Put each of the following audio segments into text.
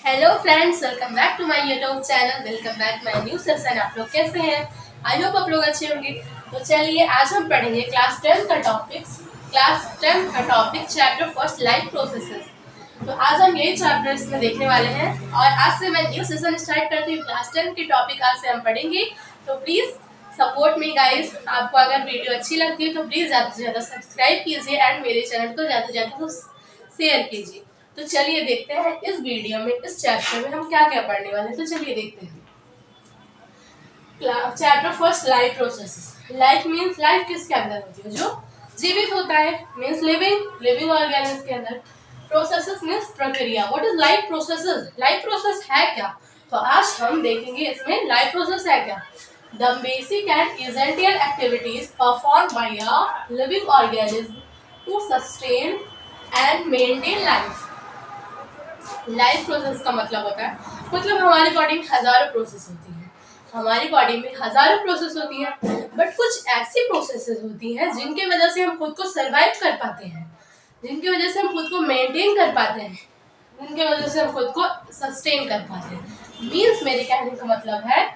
Hello friends, welcome back to my YouTube channel. Welcome back my new session. आप लोग कैसे हैं? I hope आप लोग अच्छे होंगे। तो चलिए आज हम पढ़ेंगे क्लास 10 का topic chapter first life processes. तो आज हम यही चैप्टर इसमें देखने वाले हैं और आज से मैं न्यू सेशन स्टार्ट करती हूँ। क्लास 10 की टॉपिक आज से हम पढ़ेंगे, तो प्लीज़ सपोर्ट मी गाइस। आपको अगर वीडियो अच्छी लगती है तो प्लीज़ ज़्यादा से ज़्यादा सब्सक्राइब कीजिए एंड मेरे चैनल को ज़्यादा से ज़्यादा शेयर कीजिए। तो चलिए देखते हैं इस वीडियो में, इस चैप्टर में हम क्या क्या पढ़ने वाले हैं। तो चलिए देखते हैं chapter first life processes. Life means life किसके अंदर होती है? जो जीवित होता है, मींस लिविंग ऑर्गेनिज्म के अंदर। प्रोसेसेस मींस प्रक्रिया। What is life processes? Life process है क्या? तो आज हम देखेंगे इसमें लाइफ प्रोसेस है क्या। The basic and essential activities perform by a living organism to sustain and maintain life. Life process का मतलब होता है, मतलब हमारी बॉडी में हजारों प्रोसेस होती हैं। हमारी बॉडी में हजारों प्रोसेस होती हैं, बट कुछ ऐसी प्रोसेसेस होती हैं जिनके वजह से हम खुद को सरवाइव कर पाते हैं, जिनकी वजह से हम खुद को मेंटेन कर पाते हैं, जिनकी वजह से हम खुद को सस्टेन कर पाते हैं। मीन्स मेरे कहने का मतलब है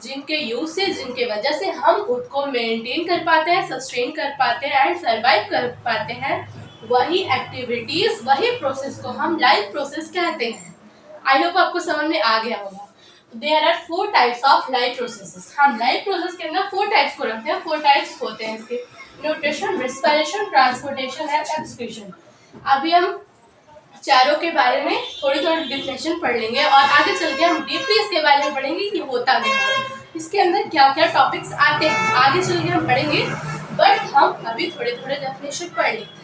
जिनके यूज से, जिनके वजह से हम खुद को मेंटेन कर पाते हैं, सस्टेन कर पाते हैं एंड सरवाइव कर पाते हैं, वही एक्टिविटीज, वही प्रोसेस को हम लाइफ प्रोसेस कहते हैं। आई होप आपको समझ में आ गया होगा। There are 4 types of life processes. हम लाइफ प्रोसेस के अंदर 4 टाइप्स को रखते हैं। 4 टाइप्स होते हैं इसके: nutrition, respiration, transportation and excretion. अभी हम चारों के बारे में थोड़ी डिफिनेशन पढ़ लेंगे और आगे चल के हम डीपली इसके बारे में पढ़ेंगे कि होता क्या है, इसके अंदर क्या क्या टॉपिक्स आते हैं, आगे चल के हम पढ़ेंगे। बट हम अभी थोड़े थोड़े डेफिनेशन पढ़ लेते हैं।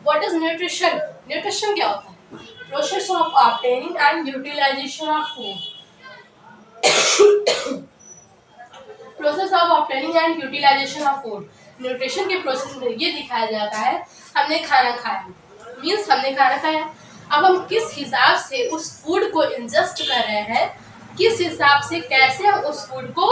What is nutrition? न्यूट्रिशन क्या होता है? Process of obtaining and utilisation of food. Process of obtaining and utilisation of food. Nutrition के प्रोसेस में ये दिखाया जाता है, हमने खाना खाया, मीन्स हमने खाना खाया, अब हम किस हिसाब से उस फूड को इंजेस्ट कर रहे हैं, किस हिसाब से, कैसे हम उस फूड को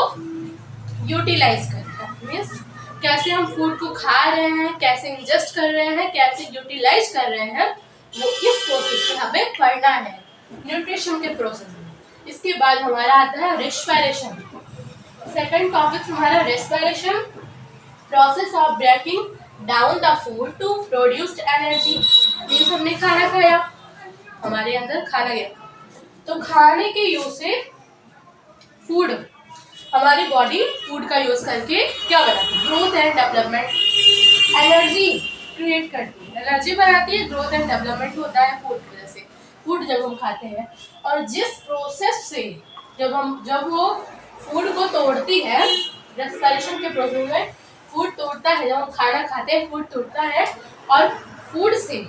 यूटिलाइज कर रहे हैं, मीन्स कैसे हम फूड को खा रहे हैं, कैसे इंजेस्ट कर रहे हैं, कैसे यूटिलाइज कर रहे हैं, वो इस प्रोसेस में हमें पढ़ना है, न्यूट्रिशन के प्रोसेस में। इसके बाद हमारा आता है रेस्पिरेशन। सेकंड टॉपिक हमारा respiration, process of breaking down the food to produced energy. Means हमने खाना खाया, हमारे अंदर खाना गया, तो खाने के यूज से फूड, हमारी बॉडी फूड का यूज करके क्या बनाती है? Growth and development, energy create करती है, एनर्जी बनाती है, ग्रोथ एंड डेवलपमेंट होता है फूड की वजह से। फूड जब हम खाते हैं और जिस प्रोसेस से जब वो फूड को तोड़ती है, रेस्पिरेशन के प्रोसेस में फूड तोड़ता है, जब हम खाना खाते हैं फूड तोड़ता है और फूड से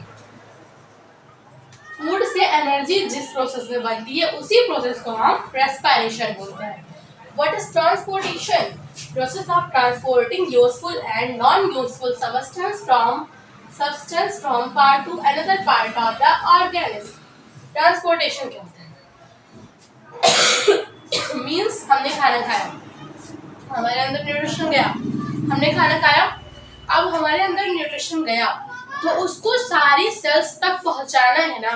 एनर्जी जिस प्रोसेस में बनती है उसी प्रोसेस को हम रेस्पिरेशन बोलते हैं। What is transportation? Process of transporting useful and non-useful substance from part to another part of the organism. Transportation क्या होता है? Means हमने खाना खाया, हमारे अंदर न्यूट्रिशन गया, हमने खाना खाया, अब हमारे अंदर न्यूट्रिशन गया तो उसको सारी सेल्स तक पहुंचाना है ना।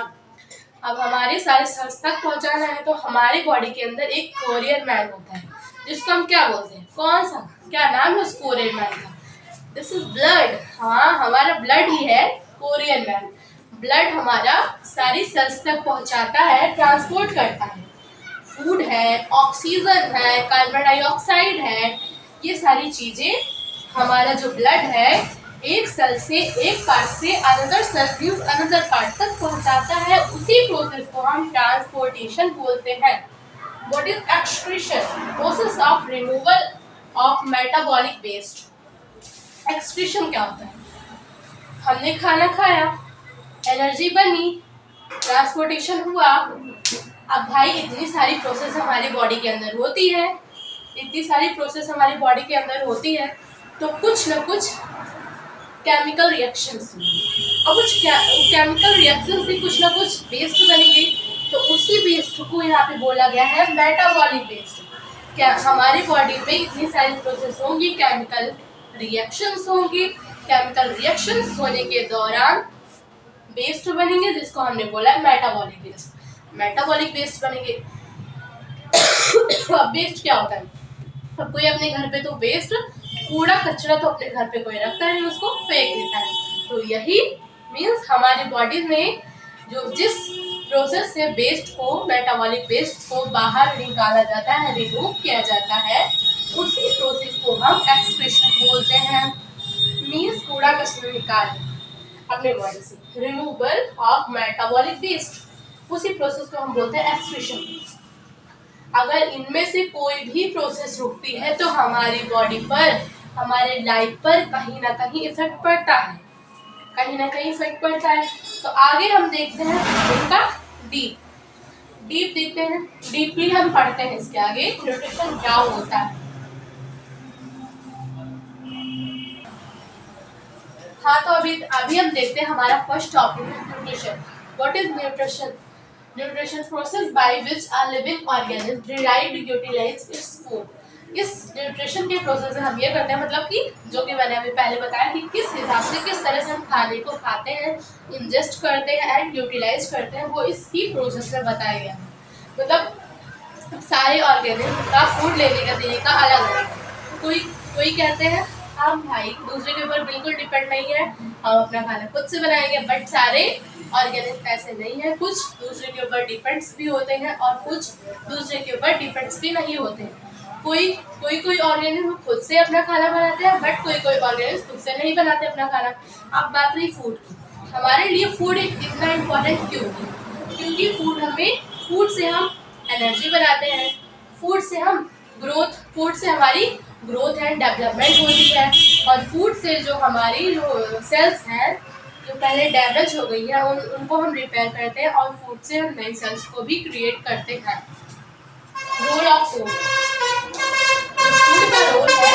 अब हमारे सारे सेल्स तक पहुंचाना है तो हमारी बॉडी के अंदर एक कोरियर मैन होता है, जिसको हम क्या बोलते हैं? कौन सा, क्या नाम है उस कोरियर मैन का? This is blood. हाँ, हमारा ब्लड ही है कोरियर मैन। ब्लड हमारा सारी सेल्स तक पहुंचाता है, ट्रांसपोर्ट करता है। फूड है, ऑक्सीजन है, कार्बन डाइऑक्साइड है, ये सारी चीजें हमारा जो ब्लड है एक सेल से, एक पार्ट से अनदर सेल अनदर पार्ट तक पहुंचाता है। उसी प्रोसेस को हम ट्रांसपोर्टेशन बोलते हैं। What is excretion? Process of removal of metabolic waste. Excretion क्या होता है? हमने खाना खाया, एनर्जी बनी, ट्रांसपोर्टेशन हुआ। अब भाई इतनी सारी प्रोसेस हमारी बॉडी के अंदर होती है, इतनी सारी प्रोसेस हमारी बॉडी के अंदर होती है, तो कुछ ना कुछ केमिकल रिएक्शंस, और कुछ केमिकल रिएक्शंस से कुछ ना कुछ वेस्ट बनेंगे, तो उसी वेस्ट को यहाँ पे बोला गया है मेटाबॉलिक वेस्ट। क्या हमारी बॉडी में इतनी सारी प्रोसेस होंगी, केमिकल रिएक्शंस होंगी, केमिकल रिएक्शंस होने के दौरान वेस्ट बनेंगे, जिसको हमने बोला मेटाबॉलिक वेस्ट। मेटाबॉलिक वेस्ट बनेंगे। अब वेस्ट क्या होता है? अब कोई अपने घर पे तो वेस्ट, कूड़ा कचरा तो अपने घर पे कोई रखता है, उसको फेंक देता है। तो यही मीन्स हमारी बॉडी में जो जिस प्रोसेस से वेस्ट को, मेटाबॉलिक वेस्ट को बाहर निकाला जाता है, रिमूव किया जाता है, उसी प्रोसेस को हम एक्सक्रीशन बोलते हैं। मीन्स कूड़ा कचरा निकाल अपने बॉडी से, रिमूवल ऑफ मेटाबॉलिक वेस्ट, उसी प्रोसेस को हम बोलते हैं एक्सक्रीशन। अगर इनमें से कोई भी प्रोसेस रुकती है तो हमारी बॉडी पर, हमारे लाइफ पर कहीं ना कहीं इफेक्ट पड़ता है, कहीं ना कहीं इफेक्ट पड़ता है। तो आगे हम देखते हैं इनका डीप देखते हैं, डीपली हम पढ़ते हैं इसके आगे न्यूट्रिशन क्या होता है। हाँ, तो अभी हम देखते हैं हमारा first topic nutrition. What is nutrition? Nutrition process by which a living organism derived utilize its food। इस न्यूट्रिशन के प्रोसेस में हम ये करते हैं, मतलब कि जो कि मैंने अभी पहले बताया कि किस हिसाब से, किस तरह से हम खाने को खाते हैं, इंजेस्ट करते हैं एंड यूटिलाइज करते हैं, वो इसी प्रोसेस में बताया गया है। मतलब सारे ऑर्गेनिज्म का फूड लेने का तरीका अलग है। कोई कहते हैं हम भाई दूसरे के ऊपर बिल्कुल डिपेंड नहीं है, हम अपना खाना खुद से बनाएंगे, बट सारे ऑर्गेनिज्म ऐसे नहीं है। कुछ दूसरे के ऊपर डिपेंड्स भी होते हैं और कुछ दूसरे के ऊपर डिपेंड्स भी नहीं होते हैं। कोई ऑर्गेनिज्म खुद से अपना खाना बनाते हैं, बट कोई ऑर्गेनिज्म खुद से नहीं बनाते अपना खाना। अब बात रही फूड की, हमारे लिए फूड इतना इम्पोर्टेंट क्यों है? क्योंकि फूड से हम एनर्जी बनाते हैं, फूड से हमारी ग्रोथ एंड डेवलपमेंट होती है, और फूड से जो हमारी जो सेल्स हैं जो पहले डैमेज हो गई है उनको हम रिपेयर करते हैं, और फूड से हम नई सेल्स को भी क्रिएट करते हैं। रोल ऑफ फूड, फूड का रोल है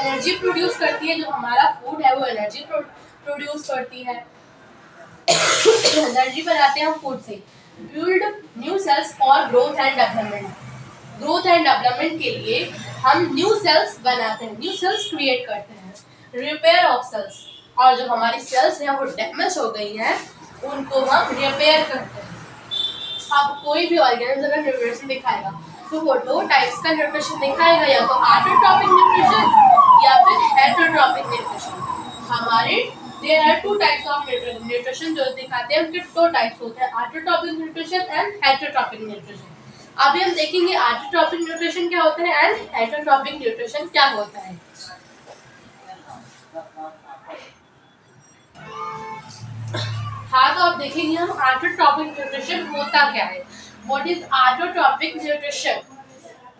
एनर्जी प्रोड्यूस करती है। जो हमारा फूड है वो एनर्जी प्रोड्यूस करती है, एनर्जी बनाते हैं हम फूड से। Build new sales for growth and development के लिए हम न्यू सेल्स बनाते हैं, न्यू सेल्स क्रिएट करते हैं। रिपेयर ऑफ सेल्स, और जो हमारी सेल्स हैं वो डैमेज हो गई हैं उनको हम रिपेयर करते हैं। अब कोई भी ऑर्गेनिज्म अगर न्यूट्रिशन दिखाएगा तो वो दो टाइप्स का न्यूट्रिशन दिखाएगा, या तो ऑटोट्रॉपिक न्यूट्रिशन या फिर हेटरोट्रॉपिक न्यूट्रिशन। हमारे there are two types of nutrition जो दिखाते हैं, उनके दो टाइप्स होते हैं, autotrophic nutrition and heterotrophic nutrition. अभी हम देखेंगे ऑटोट्रॉपिक न्यूट्रिशन क्या होता है एंड हेटरोट्रॉपिक न्यूट्रिशन क्या होता है। हाँ, तो अब देखेंगे हम ऑटोट्रॉपिक न्यूट्रिशन होता क्या है। What is autotrophic nutrition?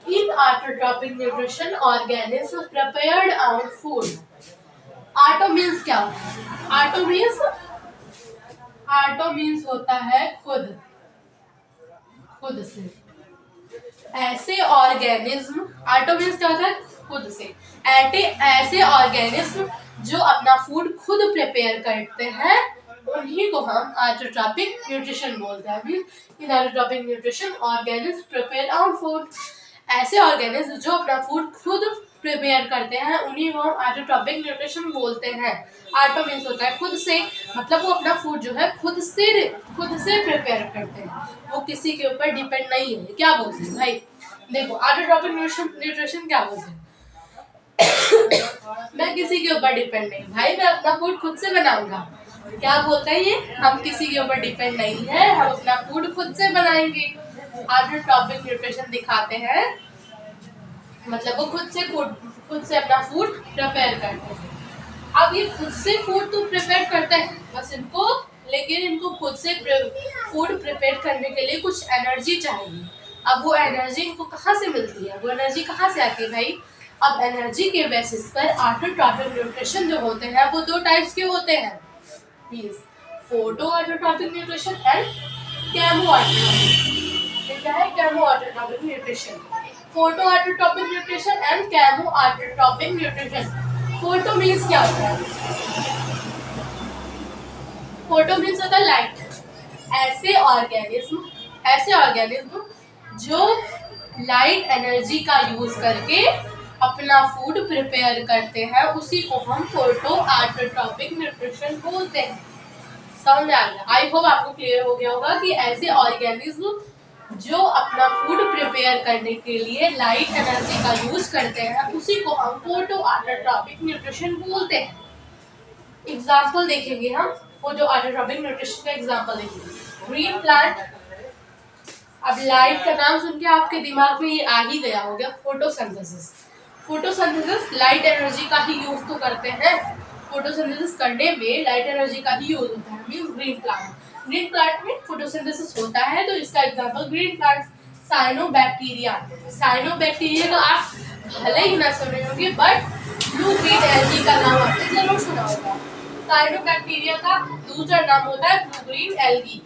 In autotrophic nutrition organism prepared out food. Auto means क्या होता है? ऑटो मीन्स होता है खुद से। ऐसे ऑर्गेनिज्म, ऑटो मीन्स क्या होता है? खुद से। ऐसे ऑर्गेनिज्म जो अपना फूड खुद प्रिपेयर करते हैं उन्हीं को हम ऑटोट्रॉपिक न्यूट्रिशन बोलते हैं। In autotrophic nutrition organism prepare our food. ऐसे ऑर्गेनिज्म जो अपना फूड खुद प्रिपेयर करते हैं उन्हीं को हम ऑटोट्रॉपिक न्यूट्रिशन बोलते हैं। ऑटो मीन्स होता है खुद से, मतलब वो अपना फूड जो है खुद से प्रिपेयर करते हैं, वो किसी के ऊपर डिपेंड नहीं है। क्या बोलते हैं भाई? देखो, ऑटोट्रॉपिक न्यूट्रिशन क्या बोलते हैं? मैं किसी के ऊपर डिपेंड नहीं भाई, मैं अपना फूड खुद से बनाऊंगा। क्या बोलते हैं ये? हम किसी के ऊपर डिपेंड नहीं है, हम अपना फूड खुद से बनाएंगे। ऑटोट्रॉपिक न्यूट्रिशन दिखाते हैं मतलब वो खुद से अपना फूड प्रिपेयर करते हैं। अब ये खुद से फूड तो प्रिपेयर करते हैं बस इनको, लेकिन इनको खुद से फूड प्रिपेयर करने के लिए कुछ एनर्जी चाहिए। अब वो एनर्जी इनको कहाँ से मिलती है? वो एनर्जी कहाँ से आती है भाई? अब एनर्जी के बेसिस पर ऑटोट्रॉपिक न्यूट्रिशन जो होते हैं वो दो टाइप्स के होते हैं, means photo autotrophic nutrition and chemo autotrophic. क्या है chemo autotrophic nutrition? Photo autotrophic nutrition and chemo autotrophic nutrition. Photo means क्या होता है? फोटो मीन्स होता है लाइट। ऐसे ऑर्गेनिज्म जो लाइट एनर्जी का यूज करके अपना फूड प्रिपेयर करते हैं उसी को हम फोटो ऑटोट्रॉपिक न्यूट्रिशन बोलते हैं। समझ में आ गया? आई होप आपको क्लियर हो गया होगा कि ऐसे ऑर्गेनिज्म जो अपना फूड प्रिपेयर करने के लिए लाइट एनर्जी का यूज करते हैं उसी को हम फोटो ऑटोट्रॉपिक न्यूट्रिशन बोलते हैं। एग्जाम्पल देखेंगे हम फोटो ऑटोट्रॉपिक न्यूट्रिशन का एग्जाम्पल देखेंगे। ग्रीन प्लांट, अब लाइट का नाम सुन के आपके दिमाग में ये आ ही गया होगा, फोटोसिंथेसिस। फोटोसिंथेसिस लाइट एनर्जी का ही यूज तो करते हैं, फोटोसिंथेसिस करने में लाइट एनर्जी का ही यूज होता है। मींस ग्रीन प्लांट में फोटोसिंथेसिस होता है, तो इसका एग्जांपल ग्रीन प्लांट। साइनोबैक्टीरिया का आप भले ही ना सुने होंगे बट ब्लू ग्रीन एल्गी का नाम आपने जरूर सुना होगा। साइनोबैक्टीरिया का दूसरा नाम होता है ब्लू ग्रीन एल्गी।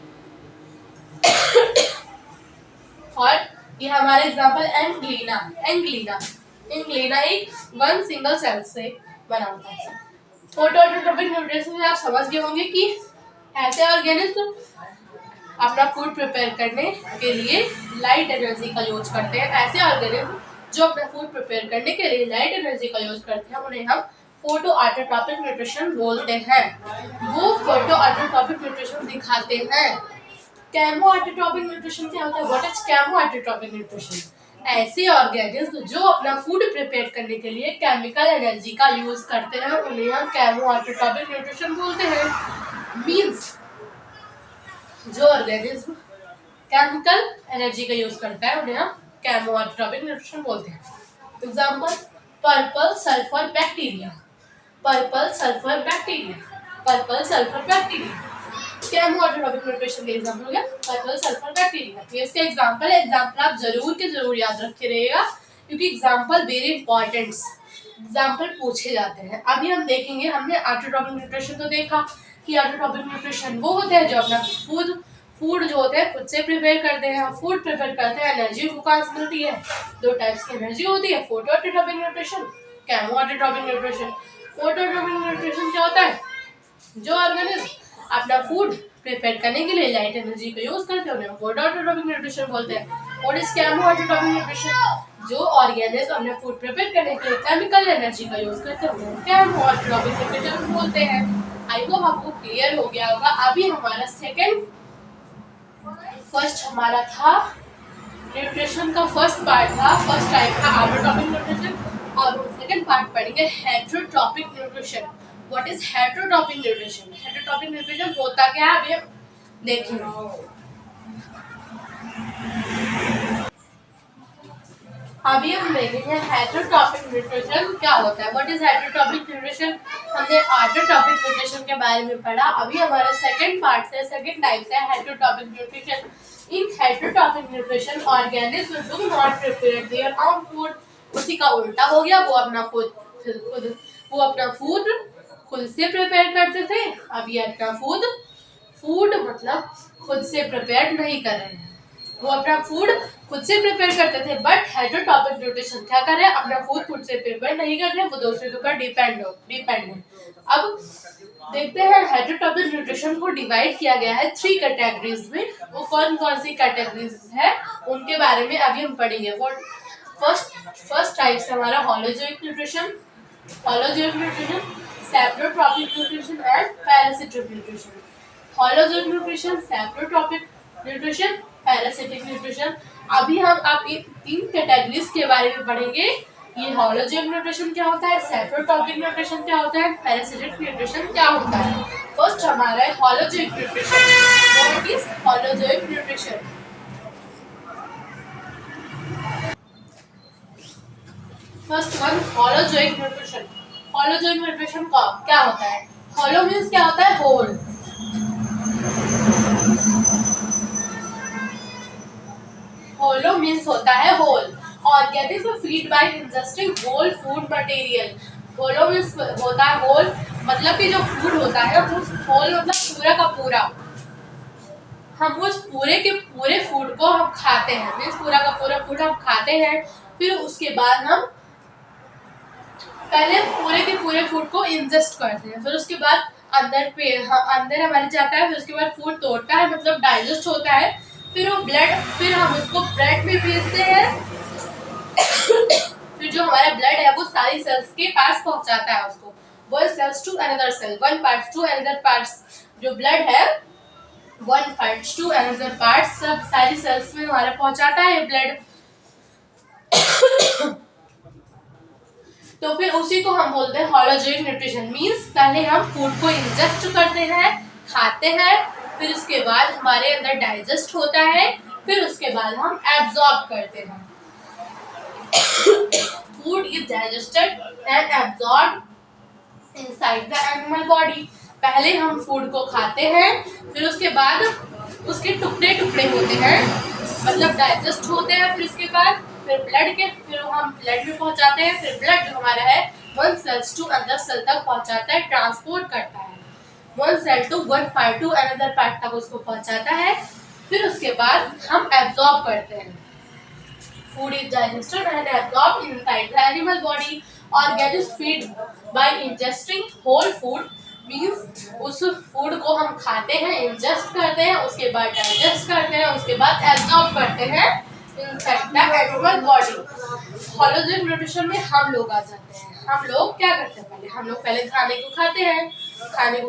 और ये हमारे एग्जांपल एंग्लिना एक वन सिंगल सेल से बना होता है। फोटोट्रॉपिक न्यूट्रिशन में आप समझ गए होंगे कि ऐसे ऑर्गेनिज्म अपना फूड प्रिपेयर करने के लिए लाइट एनर्जी का यूज करते हैं। ऐसे ऑर्गेनिज्म जो अपना फूड प्रिपेयर करने के लिए लाइट एनर्जी का यूज करते हैं उन्हें हम फोटो ऑटोट्रॉपिक न्यूट्रिशन बोलते हैं। वो फोटो ऑटोट्रॉपिक न्यूट्रिशन दिखाते हैं। केमो ऑटोट्रॉपिक न्यूट्रिशन क्या होता है? What is chemo autotrophic nutrition? ऐसे ऑर्गेनिज्म जो अपना फूड प्रिपेयर करने के लिए केमिकल एनर्जी का यूज करते हैं उन्हें हम केमो ऑटोट्रॉपिक न्यूट्रिशन बोलते हैं। मींस जो ऑर्गेनिज्म केमिकल एनर्जी का यूज करता है उन्हें हम केमो ऑटोट्रॉपिक न्यूट्रिशन बोलते हैं। Example purple sulphur bacteria chemo autotrophic nutrition के एग्जांपल हो गया पर्पल सल्फर बैक्टीरिया। ये इसके एग्जांपल आप जरूर के जरूर याद रखे रहिएगा क्योंकि एग्जांपल वेरी इंपॉर्टेंट एग्जांपल पूछे जाते हैं। अभी हम देखेंगे, हमने ऑटोट्रॉपिक न्यूट्रिशन तो देखा कि ऑटोट्रॉपिक न्यूट्रिशन वो होते हैं जो अपना फूड जो होते हैं खुद से प्रिपेयर करते हैं। फूड प्रिपेयर करते हैं, एनर्जी को कहाँ से मिलती है? दो टाइप्स की एनर्जी होती है, photo autotrophic nutrition, chemo autotrophic nutrition. Photo autotrophic nutrition क्या होता है? जो ऑर्गेनिज्म अपना फूड प्रिपेयर करने के लिए लाइट एनर्जी का यूज करते हैं उन्हें फोटो ऑटोट्रॉपिक न्यूट्रिशन बोलते हैं। और इस केमो ऑटोट्रॉपिक न्यूट्रिशन जो ऑर्गेनिज्म अपने फूड प्रिपेयर करने के लिए केमिकल एनर्जी का यूज करते हैं उन्हें केमो ऑटोट्रॉपिक न्यूट्रिशन बोलते हैं। आई होप आपको क्लियर हो गया होगा। अभी हमारा फर्स्ट हमारा था न्यूट्रिशन का फर्स्ट पार्ट था, फर्स्ट टाइप था ऑटोट्रॉपिक न्यूट्रिशन और सेकंड पार्ट पढ़ेंगे heterotrophic nutrition. What is heterotrophic nutrition? Heterotrophic nutrition होता क्या है अभी हम देखेंगे। अभी हम देखेंगे हेटेरोट्रॉपिक न्यूट्रिशन क्या होता है। What is heterotrophic nutrition? हमने ऑटोट्रॉपिक न्यूट्रिशन के बारे में पढ़ा। अभी हमारा सेकंड पार्ट से सेकंड टाइप से heterotrophic nutrition. In heterotrophic nutrition organism do not prepare their own food. उसी का उल्टा हो गया, वो अपना फूड खुद से प्रिपेयर करते थे। अब ये अपना फूड मतलब खुद से प्रिपेयर नहीं कर रहे हैं, वो अपना फूड खुद से प्रिपेयर करते थे। बट हेटेरोट्रॉपिक न्यूट्रिशन क्या कर रहे हैं? अपना फूड खुद से प्रिपेयर नहीं कर रहे, वो दूसरे के ऊपर डिपेंड है। अब देखते हैं हेटेरोट्रॉपिक न्यूट्रिशन को डिवाइड किया गया है 3 कैटेगरीज में। वो कौन कौन सी कैटेगरीज है उनके बारे में अभी हम पढ़ेंगे। फर्स्ट टाइप से हमारा holozoic nutrition, saprotrophic nutrition and parasitic nutrition. Holozoic nutrition, saprotrophic nutrition, parasitic nutrition. अभी हम आप इन 3 कैटेगरीज के बारे में पढ़ेंगे। ये होलोजोइक न्यूट्रिशन क्या होता है, सेप्रोट्रॉपिक न्यूट्रिशन क्या होता है, पैरासिटिक न्यूट्रिशन क्या होता है। फर्स्ट हमारा है holozoic nutrition. What is holozoic nutrition? First one holozoic nutrition. Holozoic nutrition का क्या होता है? होलो मींस क्या होता है? होल। होलो मींस होता है whole. Organism feed by ingesting whole food material. Holo means होता है होल, मतलब कि जो फूड होता है वो होल मतलब पूरा का पूरा। हम उस पूरे के पूरे फूड को हम खाते हैं, मींस पूरा का पूरा फूड हम खाते हैं। फिर उसके बाद हम पहले पूरे के पूरे फूड को इंजेस्ट करते हैं, फिर उसके बाद अंदर हमारे जाता है, फिर उसके बाद फूड तोड़ता है मतलब डाइजेस्ट होता है। फिर हम उसको ब्लड में भेजते हैं। फिर जो हमारा ब्लड है वो सारी सेल्स के पास पहुंचाता है उसको, one cells to another cell, one parts to another parts. जो ब्लड है one part to another part, सब सारी सेल्स में हमारा पहुंचाता है ब्लड। तो फिर उसी को हम बोलते हैं होलोजेनिक न्यूट्रिशन। मींस पहले हम फूड को इंजेस्ट करते हैं, खाते हैं, फिर उसके बाद हमारे अंदर डाइजेस्ट होता है, फिर उसके बाद हम एब्जॉर्ब करते हैं। Food is digested and absorb inside the animal body. पहले हम फूड को खाते हैं, फिर उसके बाद उसके टुकड़े टुकड़े होते हैं, मतलब डाइजेस्ट होते हैं, फिर उसके बाद फिर हम ब्लड में पहुंचाते हैं, फिर ब्लड जो हमारा है one cells to another cell तक पहुंचाता है, ट्रांसपोर्ट करता है one cell to one part to another part तक उसको पहुंचाता है, फिर उसके बाद हम एब्जॉर्ब करते हैं। Food is digested and absorb inside the animal body. Organism feed by ingesting whole food. Means उस फूड को हम खाते हैं, इंजेस्ट करते हैं, उसके बाद डाइजेस्ट करते हैं, उसके बाद एब्जॉर्ब करते हैं inside the animal body. Holozoic nutrition में हम लोग आ जाते हैं। हम लोग क्या करते हैं, हम लोग पहले खाने को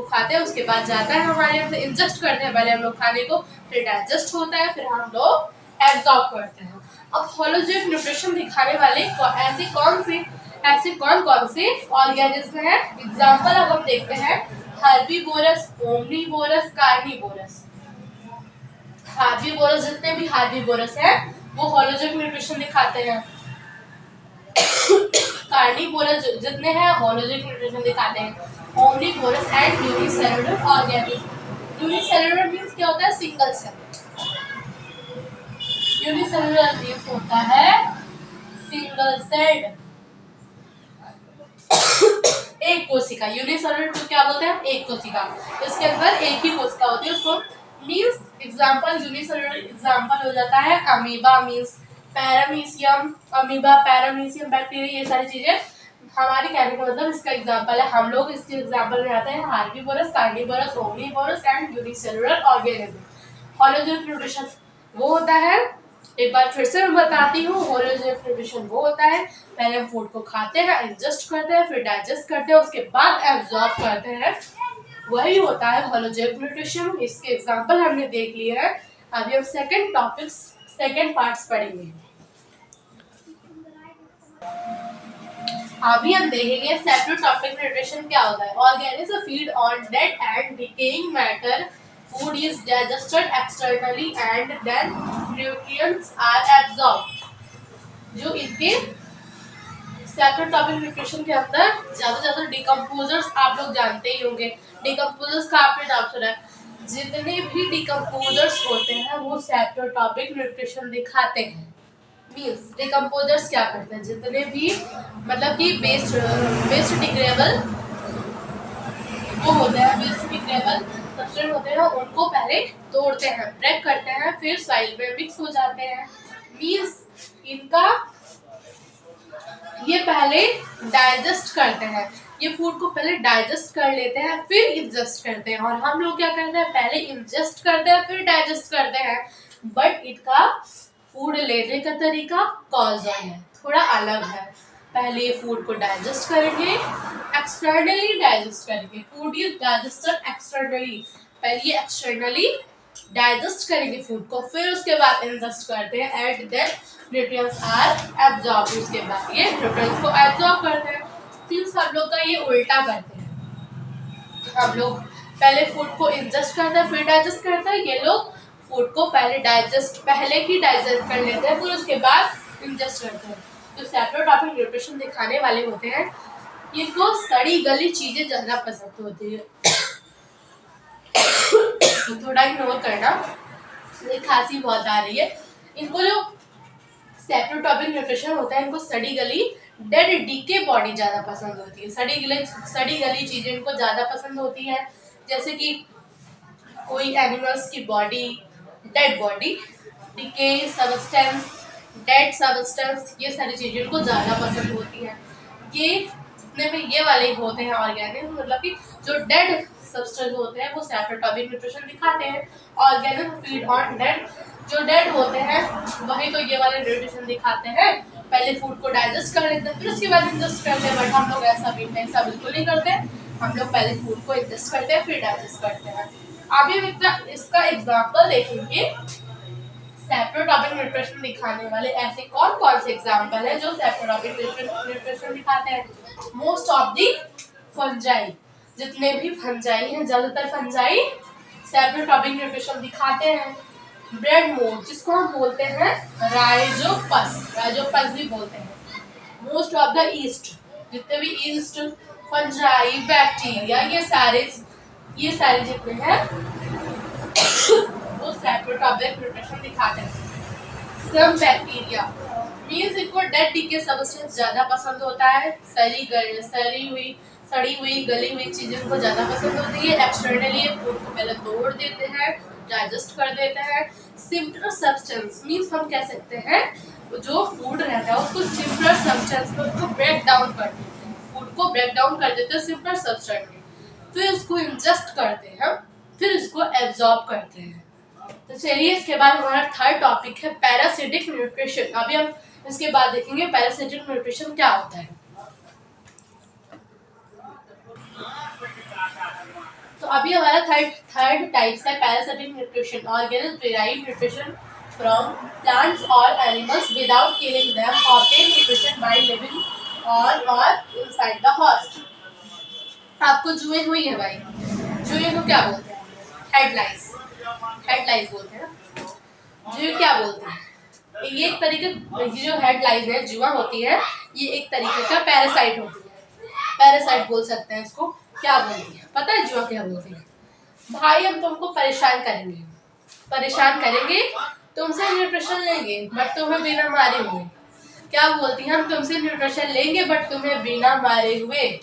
खाते हैं, उसके बाद जाता है हमारे अंदर, इंजेस्ट करते हैं पहले हम लोग खाने को, फिर डाइजेस्ट होता है, फिर हम लोग एब्जॉर्ब करते हैं। अब होलोजेनिक न्यूट्रिशन दिखाने वाले ऐसे कौन कौन से ऑर्गेनिज्म हैं, एग्जाम्पल अब हम देखते हैं। Herbivorous, omnivorous, carnivorous. हार्बीवोरस, जितने भी हार्बीवोरस हैं वो होलोजेनिक न्यूट्रिशन दिखाते हैं। कार्निवोरस जितने हैं होलोजेनिक न्यूट्रिशन दिखाते हैं। Omnivorous and unicellular organism. Unicellular means क्या होता है, सिंगल सेल। यूनिसेलुलर मींस होता है सिंगल सेल्ड, एक कोशिका। यूनिसेलुलर तो क्या बोलते हैं, एक कोशिका, इसके अंदर एक ही कोशिका होती है उसको। मींस एग्जांपल यूनिसेलुलर एग्जांपल हो जाता है amoeba, means paramecium, amoeba, paramecium bacteria, ये सारी चीजें हमारे कहने का मतलब इसका एग्जांपल है। हम लोग इसके एग्जांपल में आते हैं herbivorous, carnivorous, omnivorous and unicellular organism. Holozoic nutrition वो होता है, एक बार फिर से मैं बताती हूँ, होलोजेनिक न्यूट्रिशन वो होता है पहले हम फूड को खाते हैं, इंजेस्ट करते हैं, फिर डाइजेस्ट करते हैं, उसके बाद एब्जॉर्ब करते हैं, वही होता है होलोजेनिक न्यूट्रिशन। इसके एग्जांपल हमने देख लिए हैं। अभी हम सेकंड पार्ट्स पढ़ेंगे। अभी हम देखेंगे सेप्टोटॉपिक न्यूट्रिशन क्या होता है। Organism feed on dead and decaying matter, food is digested externally and then nutrients are absorbed। जो इनके सेप्टोटॉपिक न्यूट्रिशन के अंदर ज्यादा डिकम्पोजर्स आप लोग जानते ही होंगे। डिकम्पोजर्स का आपने नाम सुना है, जितने भी डिकम्पोजर्स होते हैं वो सेप्टोटॉपिक न्यूट्रिशन दिखाते हैं। मींस डिकम्पोजर्स क्या करते हैं, जितने भी मतलब कि वेस्ट डिग्रेडेबल वो होते हैं, वेस्ट डिग्रेडेबल सब्सटेंस होते हैं, उनको पहले तोड़ते हैं, ब्रेक करते हैं, फिर सॉइल में मिक्स हो जाते हैं। मींस इनका ये पहले डाइजेस्ट करते हैं, ये फूड को पहले डाइजेस्ट कर लेते हैं, फिर इंजेस्ट करते हैं। और हम लोग क्या करते हैं, पहले इंजेस्ट करते हैं, फिर डाइजेस्ट करते हैं। बट इनका फूड लेने का तरीका कॉजल है, थोड़ा अलग है। पहले ये फूड को डाइजेस्ट करेंगे, एक्सटर्नली डाइजेस्ट करेंगे। फूड इज डाइजेस्टेड एक्सटर्नली, पहले ये एक्सटर्नली डाइजेस्ट करेंगे फूड को, फिर उसके बाद इंजेस्ट करते हैं and then nutrients are absorb. उसके बाद ये न्यूट्रिएंट्स को एब्जॉर्ब करते हैं। फिर हम लोग का ये उल्टा करते हैं, हम लोग पहले फूड को इंजेस्ट करते हैं, फिर डाइजेस्ट करते हैं। ये लोग फूड को पहले ही डाइजेस्ट कर लेते हैं, फिर उसके बाद इंजेस्ट करते हैं। जो सेप्टोटॉपिक न्यूट्रिशन दिखाने वाले होते हैं, इनको सड़ी गली चीजें ज्यादा पसंद होती है। तो थोड़ा इग्नोर करना, मुझे खांसी बहुत आ रही है। इनको जो सेप्टोटॉपिक न्यूट्रिशन होता है, इनको सड़ी गली डेड डीके बॉडी ज्यादा पसंद होती है। सड़ी गली चीजें इनको ज्यादा पसंद होती है, जैसे कि कोई एनिमल्स की body, dead body, decay substance, dead substance, ये सारी चीजें इनको ज्यादा पसंद होती है। ये जितने भी ये वाले होते हैं ऑर्गेनिज्म, मतलब कि जो डेड सब्सटेंस होते हैं वो सेप्टोटॉपिक न्यूट्रिशन दिखाते हैं। ऑर्गेनिज्म फीड ऑन डेड, जो डेड होते हैं वही तो ये वाले न्यूट्रिशन दिखाते हैं। पहले फूड को डाइजेस्ट कर लेते हैं, फिर उसके बाद इंजेस्ट करते हैं। बट हम लोग ऐसा बिल्कुल नहीं करते। हम लोग पहले फूड को इंजेस्ट करते हैं फिर डाइजेस्ट करते हैं। अभी हम इसका एग्जाम्पल देखेंगे। सेप्रोटॉपिक न्यूट्रिशन दिखाने वाले ऐसे कौन कौन से एग्जाम्पल है जो सेप्रोटॉपिक न्यूट्रिशन दिखाते हैं? मोस्ट ऑफ दी फंजाई, जितने भी फंजाई हैं, ज्यादातर फंजाई सेप्रोटॉपिक न्यूट्रिशन दिखाते हैं। ब्रेड मोल्ड, जिसको हम बोलते हैं राइजोपस भी बोलते हैं। मोस्ट ऑफ द ईस्ट, जितने भी ईस्ट फंजाई बैक्टीरिया ये सारे जितने हैं वो सेप्रोटॉपिक न्यूट्रिशन दिखाते हैं। सम बैक्टीरिया मींस इनको डेड डीके सब्सटेंस ज्यादा पसंद होता है। सड़ी हुई गली हुई चीजें को ज्यादा पसंद होती है। एक्सटर्नली फूड को पहले तोड़ देते हैं, डाइजेस्ट कर देते हैं। सिंपलर सब्सटेंस मींस हम कह सकते हैं जो फूड रहता है उसको सिंपलर सब्सटेंस में उसको ब्रेक डाउन कर देते हैं, फूड को ब्रेक डाउन कर देते हैं सिंपलर सब्सटेंस में, फिर उसको इंजेस्ट करते हैं, फिर इसको एब्जॉर्ब करते हैं। तो चलिए इसके बाद हमारा थर्ड टॉपिक है पैरासिटिक न्यूट्रिशन। अभी हम इसके बाद देखेंगे पैरासिटिक न्यूट्रिशन क्या होता है। तो अभी हमारा थर्ड टाइप्स है parasitic nutrition. Organism derive nutrition from plants और animals without killing them, obtain nutrition by living on और इनसाइड द होस्ट। आपको जुए हुई है भाई, जुए को क्या बोलते हैं? हेडलाइज बोलते हैं ना। जुए क्या बोलते हैं? ये एक तरीके, ये जो हेडलाइज है जुआ होती है, ये एक तरीके का पैरासाइट होती है। पैरासाइट बोल सकते हैं इसको। क्या बोलती है पता है जुआ क्या बोलती है? भाई हम तुमको परेशान करेंगे, तुमसे न्यूट्रिशन लेंगे बट तुम्हें बिना मारे हुए। क्या बोलती है? हम तुमसे न्यूट्रिशन लेंगे बट तुम्हें बिना मारे हुए,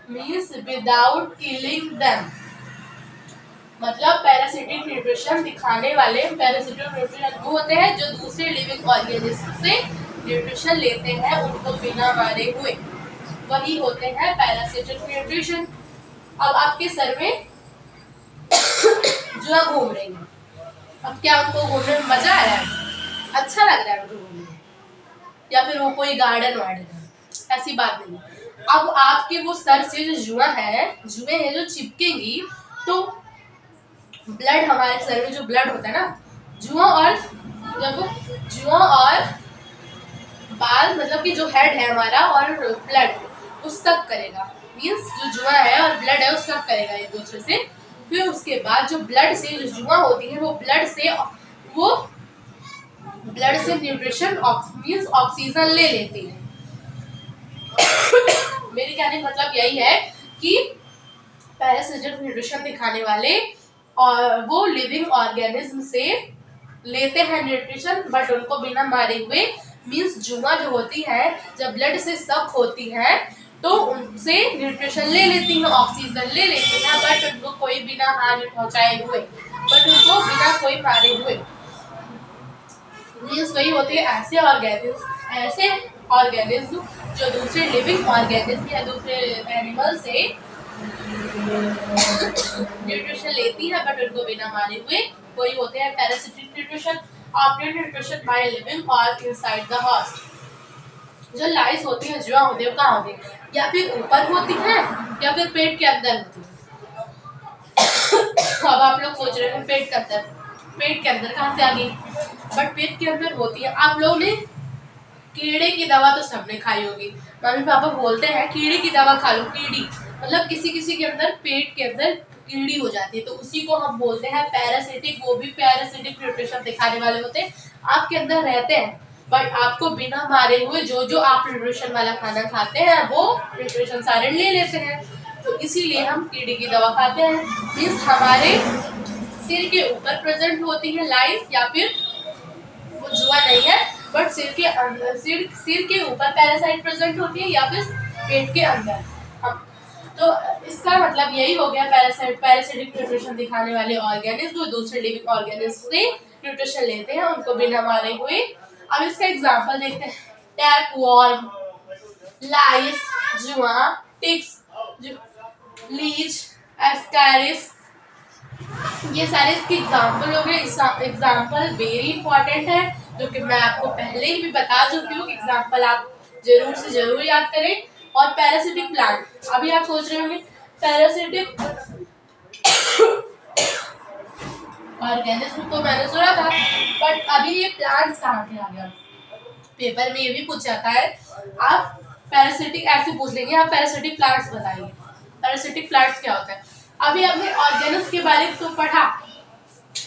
मीन्स विदाउट किलिंग देम। मतलब पैरासिटिक न्यूट्रिशन दिखाने वाले पैरासिटिक न्यूट्रिशन वो होते हैं जो दूसरे लिविंग ऑर्गेनिज्म से न्यूट्रिशन लेते हैं उनको बिना मारे हुए, वही होते हैं पैरासिटिक न्यूट्रिशन। अब आपके सर में जुआ घूम रही है, अब क्या उनको घूमने में मजा आ रहा है? अच्छा लग रहा है उनको घूमने, या फिर वो कोई गार्डन वार्डन है? ऐसी बात नहीं। अब आपके वो सर से जो जुए हैं जो चिपकेंगी, तो ब्लड, हमारे सर में जो ब्लड होता है ना, जुआ और बाल, मतलब कि जो हेड है हमारा और ब्लड वो सब करेगा, मीन्स जो जुआ है और ब्लड है वो सब करेगा एक दूसरे से। फिर उसके बाद जो ब्लड से जो जुआ होती है वो ब्लड से न्यूट्रिशन मीन्स ऑक्सीजन ले लेती है। मेरे कहने का मतलब यही है कि पैरासिटिक न्यूट्रिशन दिखाने वाले और वो लिविंग ऑर्गेनिज्म से लेते हैं न्यूट्रिशन बट उनको बिना मारे हुए, मीन्स जुआ जो होती है जब ब्लड से सक होती है तो उनसे न्यूट्रिशन ले लेती हैं, ऑक्सीजन ले लेती हैं, बट उनको कोई बिना हानि पहुंचाए हुए, बट उनको बिना कोई मारे हुए। मीन्स वही होते हैं ऐसे ऑर्गेनिज्म जो दूसरे लिविंग ऑर्गेनिज्म या दूसरे एनिमल से न्यूट्रिशन लेती है बट उनको बिना मारे हुए, वही होते हैं parasitic nutrition. Obtain nutrition by living और इनसाइड द होस्ट। जो लाइस होती है, जुआ होती है, कहाँ होती है? या फिर ऊपर होती है या फिर पेट के अंदर होती है। अब आप लोग सोच रहे हो पेट के अंदर कहाँ से आ गई? बट पेट के अंदर होती है। आप लोगों ने कीड़े की दवा तो सबने खाई होगी, मम्मी पापा बोलते हैं कीड़े की दवा खा लो। कीड़ी मतलब किसी के अंदर पेट के अंदर कीड़ी हो जाती है, तो उसी को हम बोलते हैं पैरासिटिक। वो भी पैरासिटिक न्यूट्रिशन दिखाने वाले होते हैं, आपके अंदर रहते हैं बट आपको बिना मारे हुए जो आप न्यूट्रिशन वाला खाना खाते हैं वो न्यूट्रिशन सारे ले लेते हैं। तो इसीलिए हम कीड़े की दवा खाते हैं। मीन्स हमारे सिर के ऊपर प्रेजेंट होती है लाइस, या फिर वो जुआ नहीं है बट सिर के ऊपर पैरासाइट प्रेजेंट होती है, या फिर पेट के अंदर। तो इसका मतलब यही हो गया पैरासिटिक न्यूट्रिशन दिखाने वाले ऑर्गेनिज्म जो दूसरे लिविंग ऑर्गेनिज्म से न्यूट्रिशन लेते हैं उनको बिना मारे हुए। अब इसका एग्जांपल देखते हैं। टैपवॉर्म, लाइस, जुआ, टिक्स, लीच, एस्कैरिस, ये सारे इसके एग्जाम्पल हो गए। एग्जाम्पल वेरी इंपॉर्टेंट है, जो कि मैं आपको पहले ही भी बता चुकी हूँ। एग्जाम्पल आप जरूर से जरूर याद करें। और पैरासिटिक प्लांट, अभी आप सोच रहे होंगे पैरासिटिक ऑर्गेनिज्म तो मैंने सुना था, बट अभी ये प्लांट्स कहाँ से आ गया? पेपर में ये भी पूछ जाता है। आप पैरासिटिक ऐसे पूछ लेंगे, आप पैरासिटिक प्लांट्स बताइए, पैरासिटिक प्लांट्स क्या होता है। अभी आपने ऑर्गेनिज्म के बारे में तो पढ़ा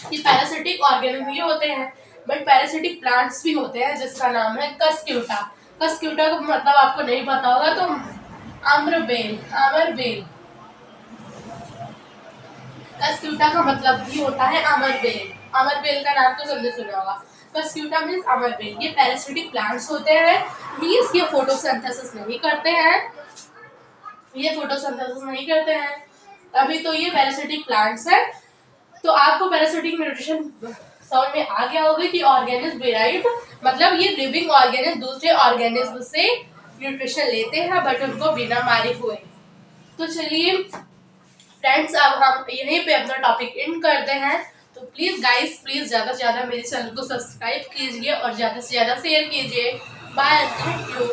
कि पैरासिटिक ऑर्गेनिज्म ये होते हैं, बट पैरासिटिक प्लांट्स भी होते हैं जिसका नाम है कस्क्यूटा। कस्क्यूटा का मतलब आपको नहीं पता होगा तो अमरबेल, अमरबेल, कस्क्यूटा का मतलब भी होता है अमरबेल। अमरबेल का नाम तो सबने सुना होगा। कस्क्यूटा मीन्स अमरबेल। ये पैरासिटिक प्लांट्स होते हैं, मीन्स ये फोटोसिंथेसिस नहीं करते हैं, ये फोटोसिंथेसिस नहीं करते हैं, अभी तो ये पैरासिटिक प्लांट्स है। तो आपको पैरासिटिक न्यूट्रिशन समझ में आ गया होगा कि ऑर्गेनिज्म डिराइव्ड मतलब ये लिविंग ऑर्गेनिज्म दूसरे ऑर्गेनिज्म से न्यूट्रिशन लेते हैं, बट उनको बिना मारे हुए। तो चलिए फ्रेंड्स, अब हम यहीं पे अपना टॉपिक एंड करते हैं। तो प्लीज गाइस, प्लीज ज़्यादा से ज़्यादा मेरे चैनल को सब्सक्राइब कीजिए और ज़्यादा से ज़्यादा शेयर कीजिए। Bye, thank you.